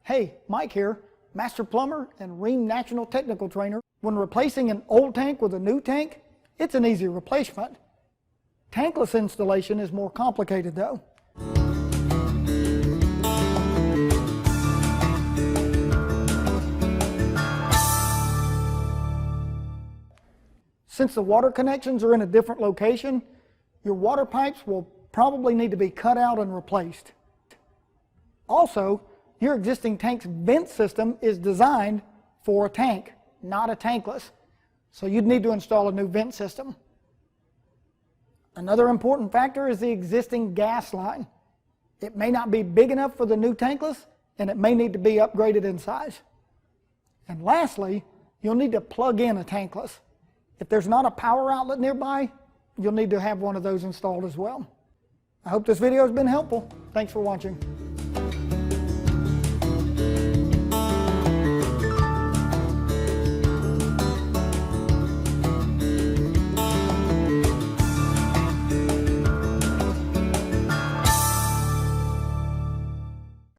Hey, Mike here, Master Plumber and Rheem National Technical Trainer. When replacing an old tank with a new tank, it's an easy replacement. Tankless installation is more complicated though. Since the water connections are in a different location, your water pipes will probably need to be cut out and replaced. Also, your existing tank's vent system is designed for a tank, not a tankless. So you'd need to install a new vent system. Another important factor is the existing gas line. It may not be big enough for the new tankless, and it may need to be upgraded in size. And lastly, you'll need to plug in a tankless. If there's not a power outlet nearby, you'll need to have one of those installed as well. I hope this video has been helpful. Thanks for watching.